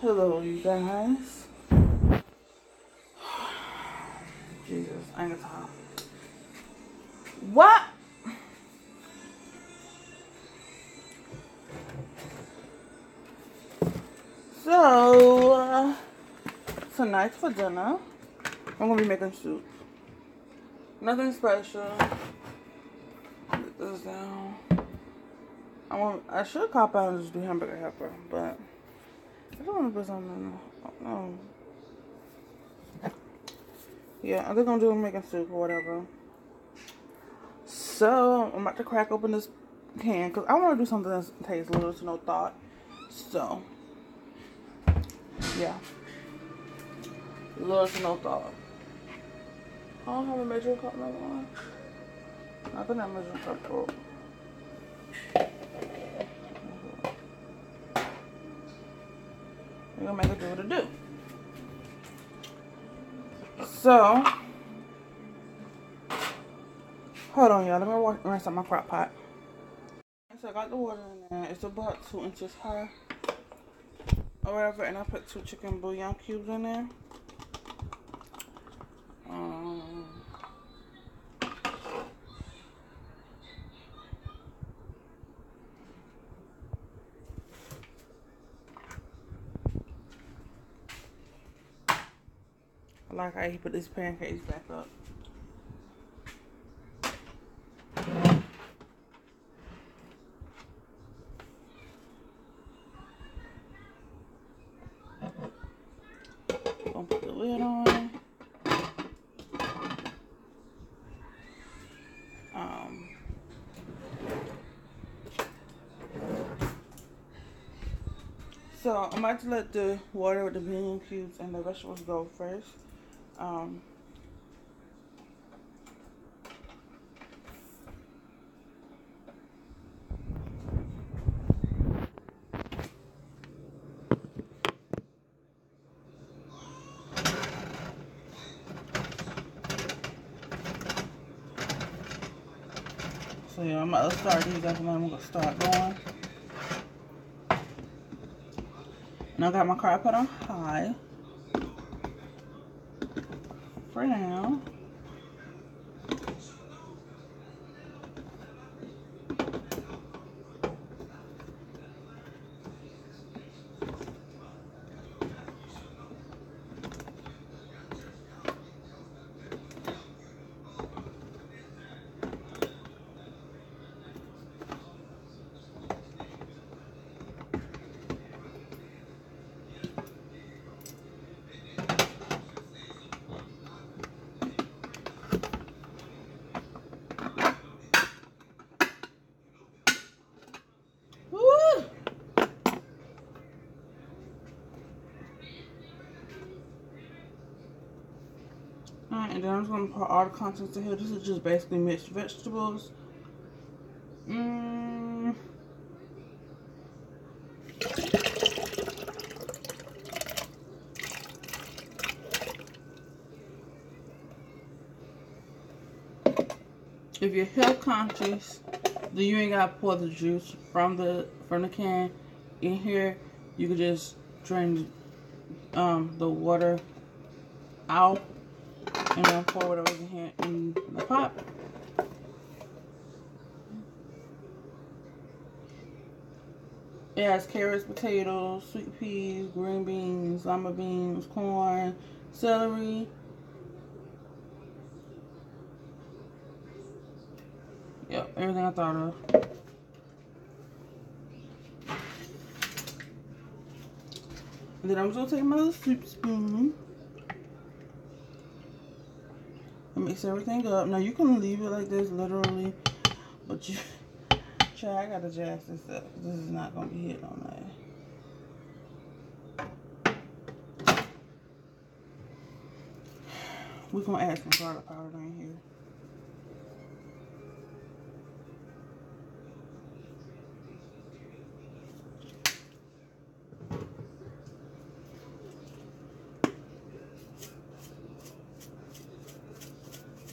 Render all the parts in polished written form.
Hello, you guys. Jesus, I ain't got time. What? So, tonight for dinner, I'm gonna be making soup. Nothing special. Put this down. I should cop out and just do hamburger helper, but I don't want to put something. No. Yeah, I think I'm doing making soup or whatever. So I'm about to crack open this can because I want to do something that takes little to no thought. So yeah, little to no thought. I don't have a measuring cup no more. I think that measuring cup broke. We're gonna make it do what it do. So hold on, y'all. Let me rinse out my crock pot. So I got the water in there. It's about 2 inches high or whatever, and I put 2 chicken bouillon cubes in there. I like how he put these pancakes back up. Gonna put the lid on. So I'm about to let the water with the bouillon cubes and the vegetables go first. So yeah, I'm about to start these up and I'm gonna start going. And I got my crock pot on high for now. Woo! Alright, and then I'm just gonna put all the contents in here. This is just basically mixed vegetables. If you're health conscious, then you ain't gotta pour the juice from the can in here. You can just drain the water out and then pour whatever's in here in the pot. It has carrots, potatoes, sweet peas, green beans, lima beans, corn, celery. Yep, everything I thought of. And then I'm just gonna take my little soup spoon and mix everything up. Now you can leave it like this, literally, but you try. I gotta jazz this up. This is not gonna be hitting on that. We're gonna add some garlic powder in here.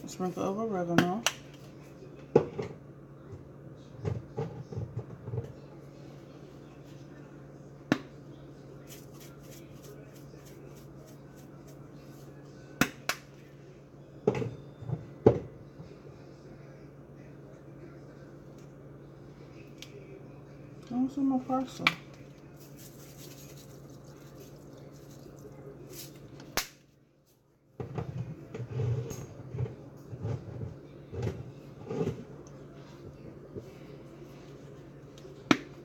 Sprinkle of oregano. What's in my parcel?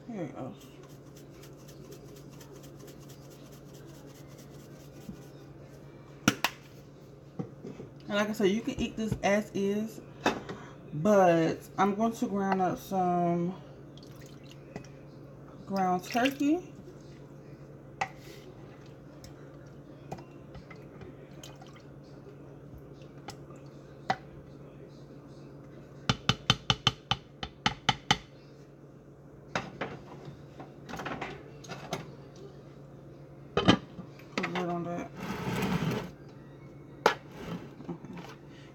Here it goes. And like I said, you can eat this as is, but I'm going to grind up some ground turkey. On that. Okay.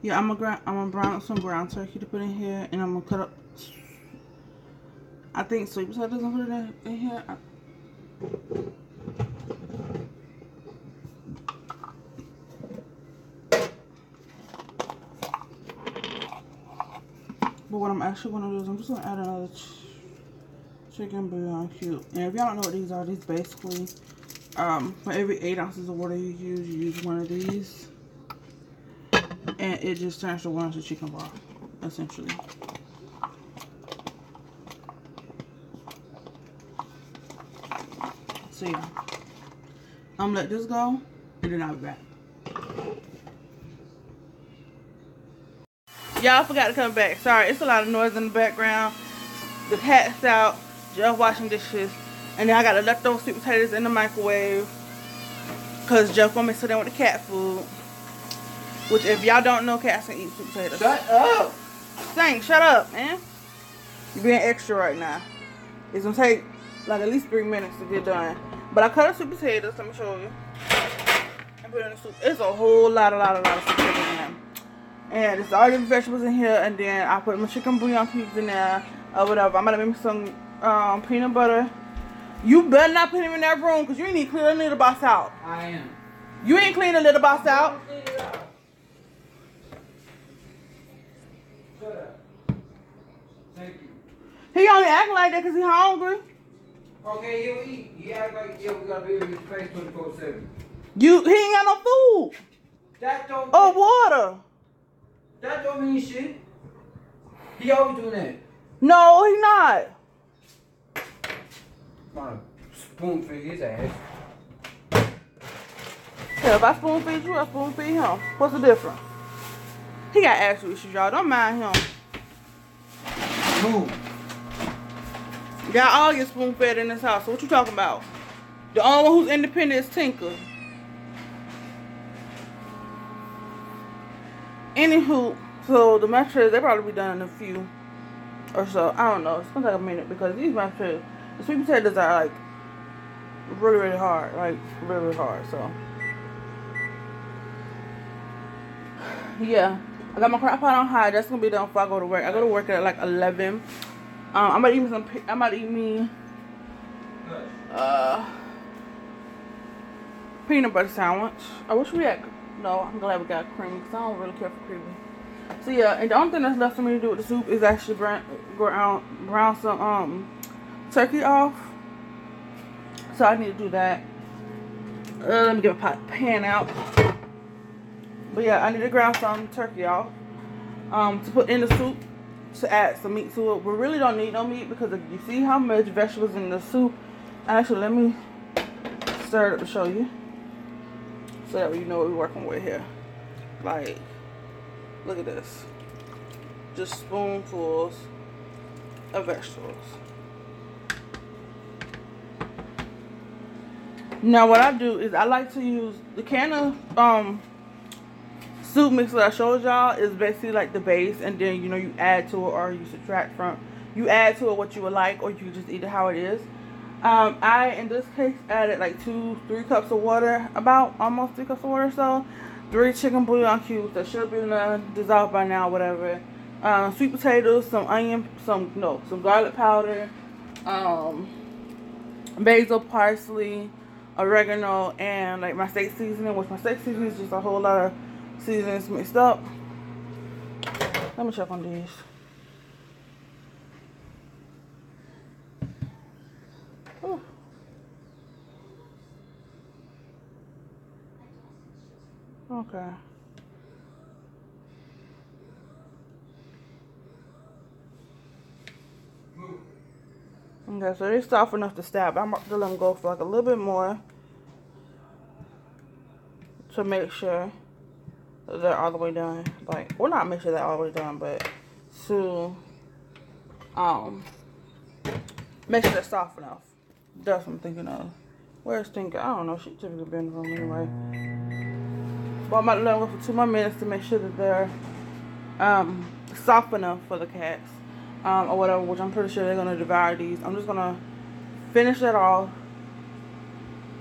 Yeah, I'm gonna brown up some ground turkey to put in here, and I'm gonna cut up. I think sweet potatoes and put it in here. But what I'm actually gonna do is I'm just gonna add another chicken bouillon cube. And if y'all don't know what these are, these basically, for every 8 ounces of water you use one of these, and it just turns to 1 ounce of chicken broth, essentially. So yeah, I'm gonna let this go, and then I'll be back. Y'all forgot to come back. Sorry, it's a lot of noise in the background. The cat's out, Jeff washing dishes, and then I got the leftover sweet potatoes in the microwave because Jeff gonna mix it in with the cat food. Which, if y'all don't know, cats can eat sweet potatoes. Shut up! Stank, shut up, man. You're being extra right now. It's gonna take like at least 3 minutes to get done. But I cut up sweet potatoes. Let me show you. And put it in the soup. It's a whole lot of sweet potatoes in there. And it's all the vegetables in here, and then I put my chicken bouillon cubes in there, or whatever. I'm gonna make me some peanut butter. You better not put him in that room, because you ain't even clean the little box out. I am. You ain't clean the little box out. Shut up. Thank you. He only acting like that because he's hungry. Okay, you eat. You act like, yeah, we gotta be in his face 24/7. He ain't got no food. That don't... Or water. That don't mean shit. He always doing that. No, he not. Wanna spoon feed his ass. Hell, if I spoon feed you, I spoon feed him. What's the difference? He got actual issues, y'all. Don't mind him. Move. Y'all all get spoon fed in this house. So what you talking about? The only one who's independent is Tinker. Anywho, so the mashed potatoes, they probably be done in a few or so. I don't know. It's gonna take a minute because these mashed potatoes, the sweet potatoes are like really hard. Like really hard. So yeah. I got my crock pot on high. That's gonna be done before I go to work. I go to work at like 11. I'm about to eat me some. I'm about to eat me peanut butter sandwich. I wish we had. No, I'm glad we got creamy because I don't really care for creamy. So yeah, and the only thing that's left for me to do with the soup is actually brown some turkey off. So I need to do that. Let me get a pan out. But yeah, I need to ground some turkey off to put in the soup to add some meat to it. We really don't need no meat because if you see how much vegetables in the soup. Actually, let me stir it up to show you so that you know what we're working with here. Like, look at this. Just spoonfuls of vegetables. Now what I do is I like to use the can of soup mix that I showed y'all is basically like the base, and then you add to it or you subtract from. You add to it what you would like, or you can just eat it how it is. I in this case added like 2-3 cups of water, about almost 3 cups of water, so 3 chicken bouillon cubes that should be dissolved by now, whatever. Sweet potatoes, some onion, some garlic powder, basil, parsley, oregano, and like my steak seasoning, which my steak seasoning is just a whole lot of seasonings mixed up. Let me check on these. Okay. Okay, so they're soft enough to stab. I'm about to let them go for like a little bit more to make sure that they're all the way done. Like, well, not make sure they're all the way done, but to make sure they're soft enough. That's what I'm thinking of. Where's Tinker? I don't know. She typically been in the room anyway. But I'm about to let them go for 2 more minutes to make sure that they're soft enough for the cats. Or whatever, which I'm pretty sure they're gonna devour these. I'm just gonna finish that off.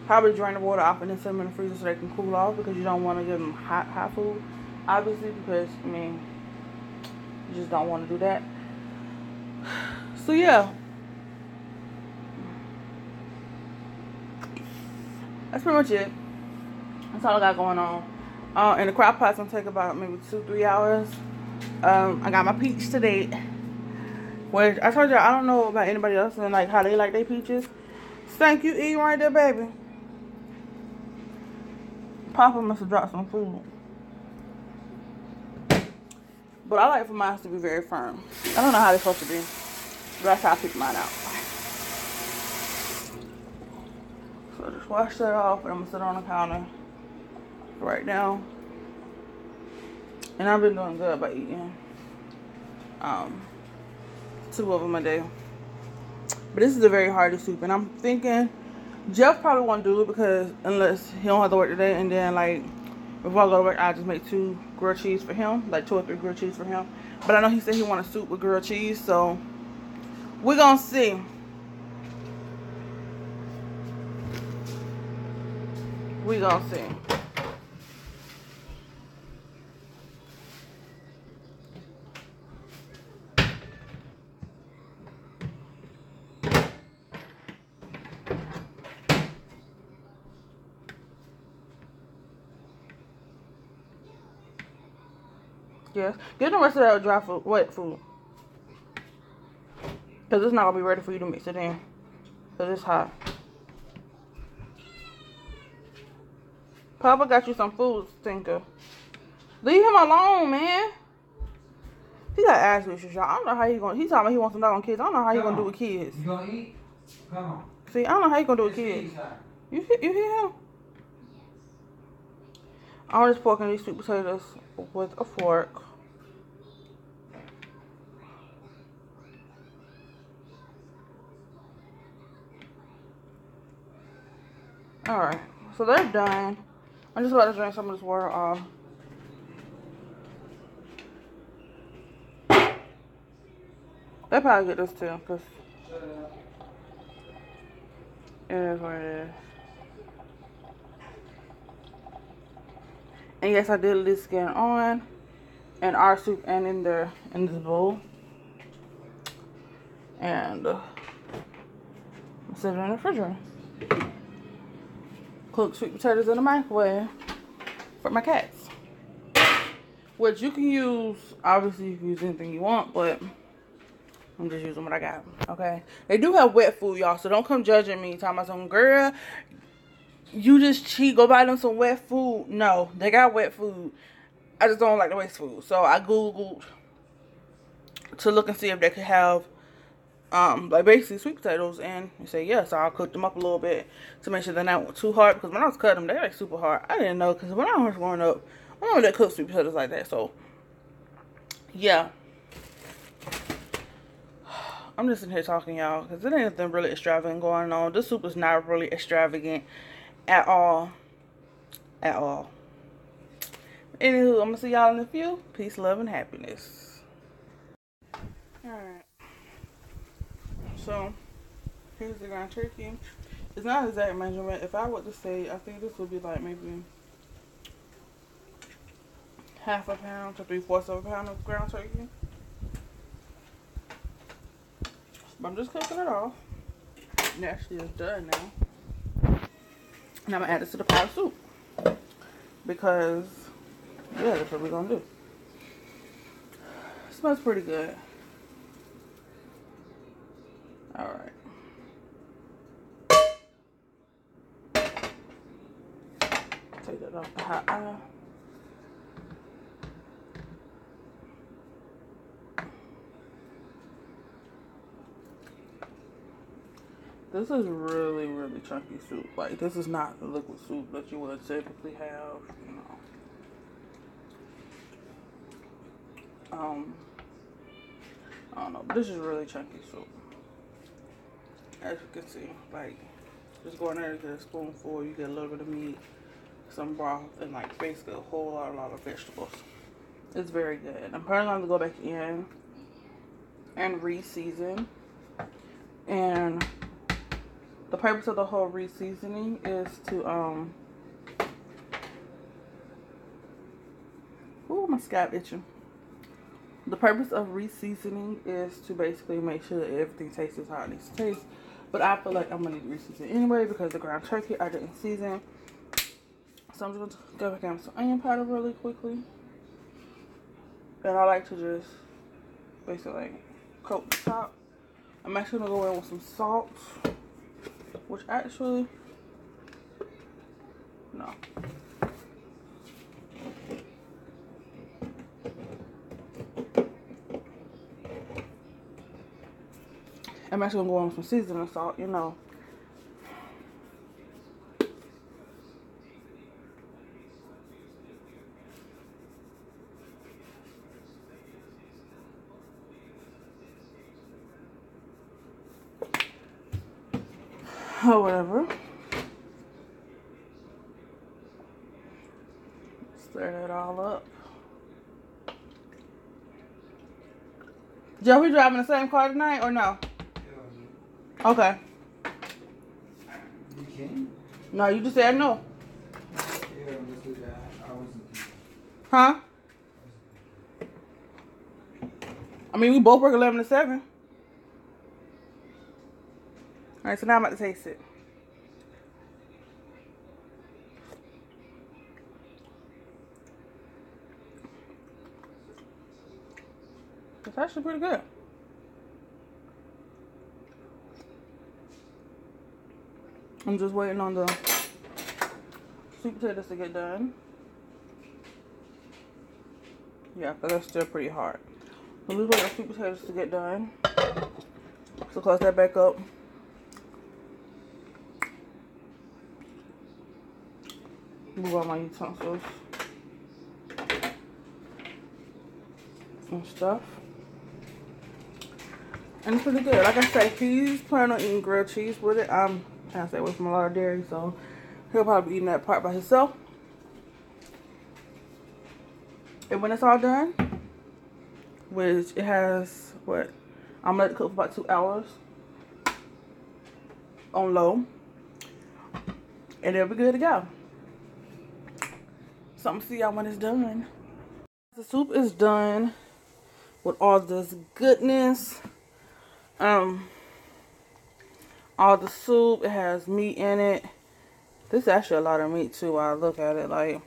Probably drain the water off and then set them in the freezer so they can cool off, because you don't want to give them hot food, obviously, because I mean, you just don't want to do that. So yeah, that's pretty much it. That's all I got going on. And the crock pot's gonna take about maybe 2-3 hours. I got my peach to date. Which I told you I don't know about anybody else and like how they like their peaches. Thank you, eating right there, baby. Papa must have dropped some food. But I like for mine to be very firm. I don't know how they're supposed to be, but that's how I pick mine out. So just wash that off, and I'm gonna sit on the counter right now. And I've been doing good by eating 2 of them a day. But this is a very hearty soup, and I'm thinking Jeff probably won't do it because unless he don't have to work today, and then like before I go to work, I just make 2 grilled cheese for him, like 2 or 3 grilled cheese for him. But I know he said he want a soup with grilled cheese, so we're gonna see. We gonna see. Yes. Get the rest of that dry food, wet food. Because it's not going to be ready for you to mix it in. Because it's hot. Papa got you some food, Tinker. Leave him alone, man. He got ass issues, y'all. I don't know how he going to... He talking about he wants some dog on kids. I don't know how he going to do with kids. You going to eat? Come on. See, I don't know how he going to do with kids. You hear him? I'm just poking these sweet potatoes with a fork. Alright, so they're done. I'm just about to drain some of this water off. They'll probably get this too, because it is what it is. And yes, I did leave the skin on in our soup and in this bowl. And set it in the refrigerator. Cook sweet potatoes in the microwave for my cats. Which you can use, obviously you can use anything you want, but I'm just using what I got, okay? They do have wet food, y'all, so don't come judging me. Talking about some, girl, you just cheat, go buy them some wet food. No, they got wet food. I just don't like the waste food. So I Googled to look and see if they could have like basically sweet potatoes, and you say yes. So I'll cook them up a little bit to make sure they're not too hard, because when I was cutting them, they're like super hard. I didn't know, because when I was growing up, I don't know they cook sweet potatoes like that. So yeah, I'm just in here talking, y'all, because there ain't nothing really extravagant going on. This soup is not really extravagant at all. At all. Anywho, I'm gonna see y'all in a few. Peace, love, and happiness. Alright. So, here's the ground turkey. It's not exact measurement. If I were to say, I think this would be like maybe half a pound to 3/4 of a pound of ground turkey. But I'm just cooking it off. It actually is done now. And I'm gonna add this to the pot of soup. Because, yeah, that's what we're gonna do. It smells pretty good. Alright. Take that off the hot oil. This is really, really chunky soup. Like, this is not the liquid soup that you would typically have, you know. I don't know, but this is really chunky soup. As you can see, like, just go in there and get a spoonful. You get a little bit of meat, some broth, and like basically a whole lot of vegetables. It's very good. I'm probably going to go back in and re-season. And the purpose of the whole re-seasoning is to ooh, my scalp itching. The purpose of re-seasoning is to basically make sure that everything tastes how it needs to taste. But I feel like I'm gonna need to re-season anyway because the ground turkey I didn't season. So I'm just gonna go back in with some onion powder really quickly. And I like to just basically like coat the top. I'm actually gonna go in with some salt, which actually, no. I'm actually gonna go in with some seasoning salt, you know. Or whatever. Stir that all up. Joe, we driving the same car tonight or no? Okay. You can? No, you just said no. Yeah, let's do that. I wasn't. Huh? I mean, we both work 11 to 7. Alright, so now I'm about to taste it. It's actually pretty good. I'm just waiting on the sweet potatoes to get done. Yeah, but that's still pretty hard. I'm just waiting on sweet potatoes to get done. So close that back up. Move all my utensils and stuff. And it's pretty good. Like I said, he's planning on eating grilled cheese with it. I'm trying to stay away from a lot of dairy, so he'll probably be eating that part by himself. And when it's all done, which it has, what, I'm gonna let it cook for about 2 hours on low, and it'll be good to go. So I'm gonna see y'all when it's done. The soup is done with all this goodness. All the soup, it has meat in it. This is actually a lot of meat too while I look at it, like.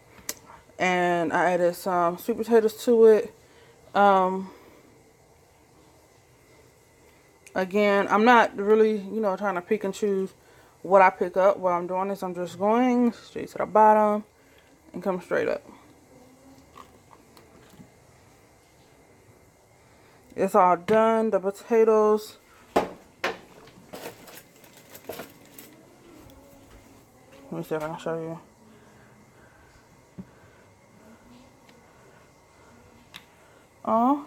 And I added some sweet potatoes to it. Again, I'm not really, you know, trying to pick and choose what I pick up while I'm doing this. I'm just going straight to the bottom and come straight up. It's all done. The potatoes. Let me see if I can show you. Oh.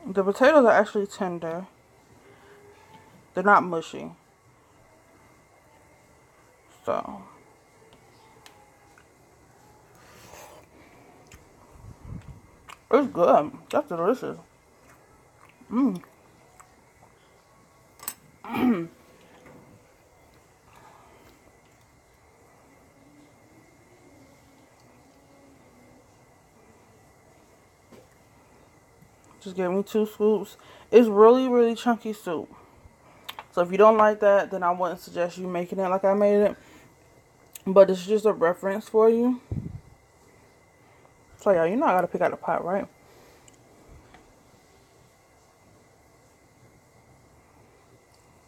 The potatoes are actually tender. They're not mushy. So. It's good. That's delicious. Mmm. Just give me 2 scoops. It's really, really chunky soup. So if you don't like that, then I wouldn't suggest you making it like I made it. But it's just a reference for you. So yeah, you know I gotta pick out the pot, right?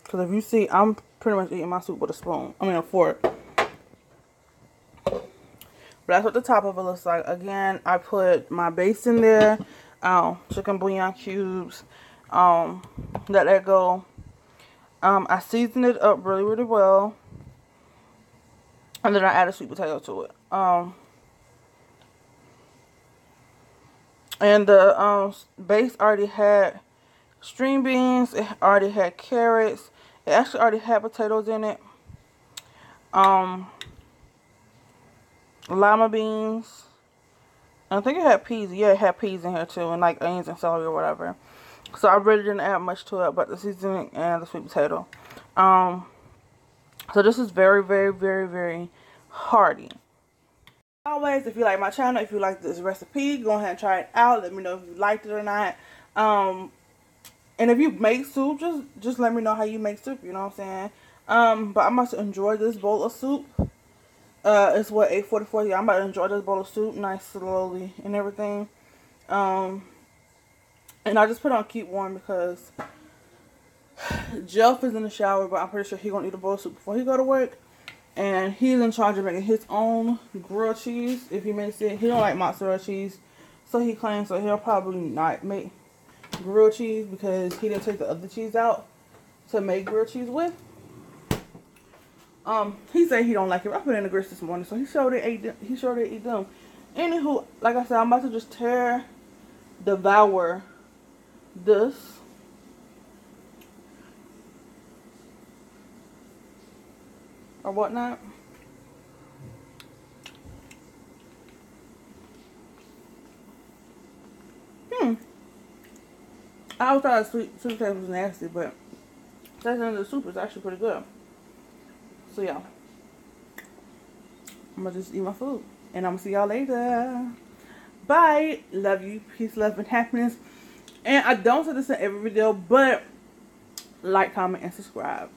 Because if you see, I'm pretty much eating my soup with a spoon. I mean a fork. But that's what the top of it looks like. Again, I put my base in there, chicken bouillon cubes, let that go. I seasoned it up really, really well. And then I added sweet potato to it. And the base already had string beans. It already had carrots. It actually already had potatoes in it. Lima beans. I think it had peas. Yeah, it had peas in here too. And like onions and celery or whatever. So I really didn't add much to it but the seasoning and the sweet potato. So this is very, very, very, very hearty. Always, if you like my channel, if you like this recipe, go ahead and try it out. Let me know if you liked it or not. And if you make soup, just let me know how you make soup, you know what I'm saying? But I'm about to enjoy this bowl of soup. It's what, 8:44. Yeah, I'm about to enjoy this bowl of soup nice slowly and everything. And I just put on keep warm because Jeff is in the shower, but I'm pretty sure he's gonna eat a bowl of soup before he go to work. And he's in charge of making his own grilled cheese, if he makes it. He don't like mozzarella cheese, so he claims that he'll probably not make grilled cheese because he didn't take the other cheese out to make grilled cheese with. He said he don't like it. I put it in the grits this morning, so he showed it eat them. Anywho, like I said, I'm about to just devour this. Or whatnot. I always thought sweet potato was nasty, but tasting the soup is actually pretty good. So yeah, I'm gonna just eat my food, and I'm gonna see y'all later. Bye. Love you. Peace, love, and happiness. And I don't say this in every video, but like, comment, and subscribe.